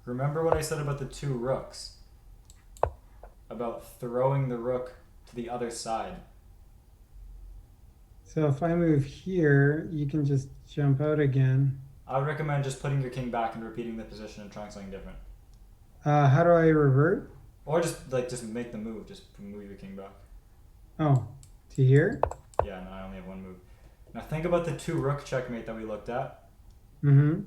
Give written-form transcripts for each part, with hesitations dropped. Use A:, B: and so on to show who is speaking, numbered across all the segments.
A: Remember what I said about the two rooks? About throwing the rook to the other side.
B: So if I move here, you can just jump out again.
A: I would recommend just putting your king back and repeating the position and trying something different.
B: How do I revert?
A: Or just make the move. Just move your king back.
B: Oh, to here?
A: Yeah, no, I only have one move. Now think about the two rook checkmate that we looked at.
B: Mm-hmm.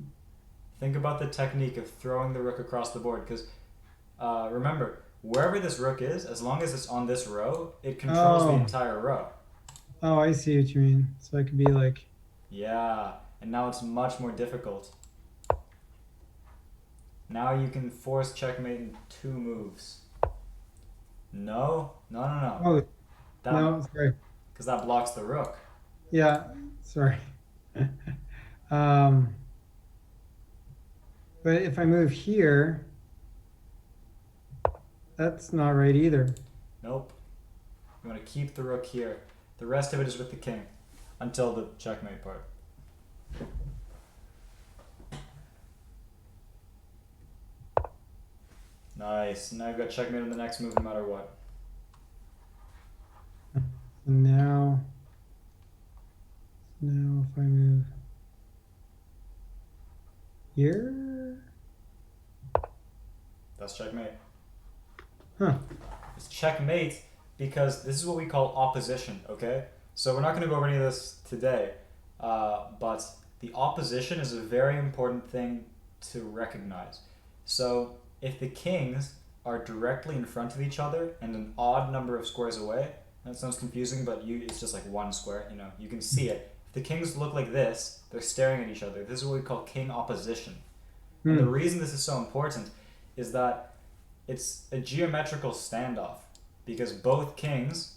A: Think about the technique of throwing the rook across the board, because remember, wherever this rook is, as long as it's on this row, it controls the
B: Oh,
A: entire row.
B: oh, I see what you mean. So I could be like,
A: Yeah, and now it's much more difficult. Now you can force checkmate in two moves. No, no, no, no.
B: oh,
A: That
B: no, sorry.
A: because that blocks the rook.
B: Yeah, sorry. Um, but if I move here, that's not right either.
A: Nope. You want to keep the rook here. The rest of it is with the king until the checkmate part. Nice. Now you've got checkmate on the next move no matter what.
B: And now if I move here,
A: That's checkmate.
B: huh?
A: It's checkmate because this is what we call opposition, okay? So we're not going to go over any of this today, but the opposition is a very important thing to recognize. So if the kings are directly in front of each other and an odd number of squares away, that sounds confusing, but it's just like one square, you can see it. If the kings look like this, they're staring at each other. This is what we call king opposition. And the
B: Hmm.
A: reason this is so important is that it's a geometrical standoff because both kings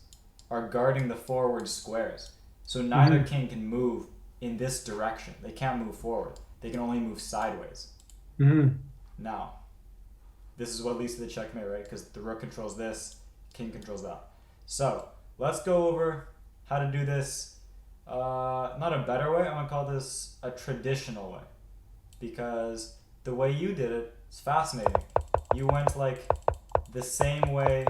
A: are guarding the forward squares. So neither
B: Mm-hmm.
A: king can move in this direction. They can't move forward. They can only move sideways.
B: Mm-hmm.
A: Now, this is what leads to the checkmate, right? Because the rook controls this, king controls that. So let's go over how to do this. Not a better way. I'm gonna call this a traditional way because the way you did it is fascinating. You went like the same way,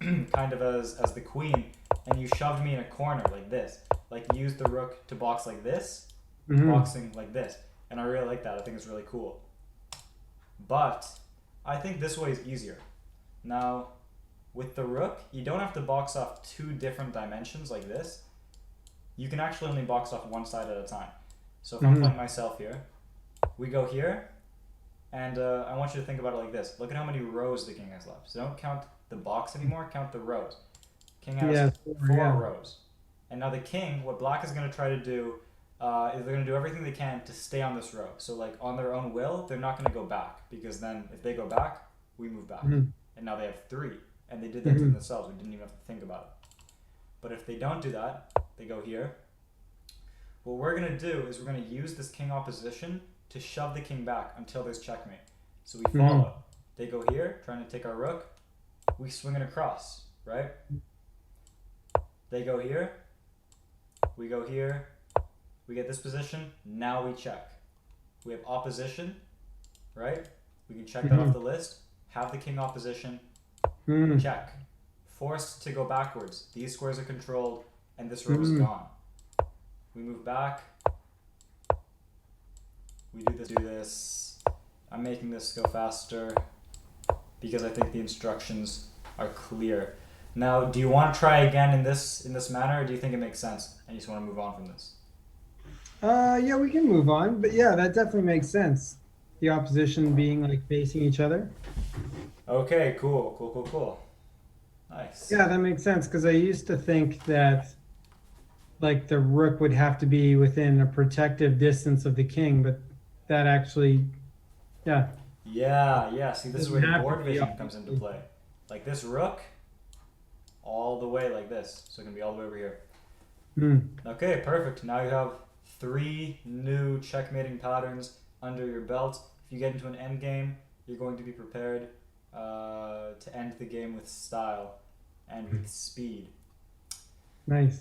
A: kind of as the queen, and you shoved me in a corner like this. Like you used the rook to box like this,
B: Mm-hmm.
A: boxing like this, and I really like that. I think it's really cool. But I think this way is easier. Now, with the rook, you don't have to box off two different dimensions like this. You can actually only box off one side at a time. So if I'm
B: Mm-hmm.
A: playing myself here, we go here, and I want you to think about it like this. Look at how many rows the king has left. So don't count the box anymore, count the rows. King has
B: Yeah,
A: four
B: yeah.
A: rows. And now the king, what black is going to try to do is they're going to do everything they can to stay on this row. So like on their own will, they're not going to go back because then if they go back, we move back.
B: Mm-hmm.
A: And now they have three. And they did that to
B: Mm-hmm.
A: themselves. We didn't even have to think about it. But if they don't do that, they go here. What we're going to do is we're going to use this king opposition to shove the king back until there's checkmate. So we
B: Mm-hmm.
A: follow. They go here, trying to take our rook. We swing it across, right? They go here. We go here. We get this position. Now we check. We have opposition, right? We can check that off
B: Mm-hmm.
A: the list. Have the king opposition.
B: Mm-hmm.
A: Check. Forced to go backwards. These squares are controlled, and this row is
B: Mm-hmm.
A: gone. We move back. We do this. I'm making this go faster because I think the instructions are clear. Now, do you want to try again in this manner, or do you think it makes sense and you just want to move on from this?
B: Yeah, we can move on, but yeah, that definitely makes sense. The opposition being like facing each other.
A: Okay, cool, cool, cool, cool. Nice.
B: Yeah, that makes sense because I used to think that like the rook would have to be within a protective distance of the king, but that actually, yeah,
A: Yeah, yeah. See, this is where
B: doesn't
A: the
B: have to
A: board
B: be.
A: vision comes into play. Like this rook, all the way like this. So it can be all the way over here.
B: Hmm.
A: Okay, perfect. Now you have three new checkmating patterns under your belt. If you get into an end game, you're going to be prepared to end the game with style and with speed.
B: Nice.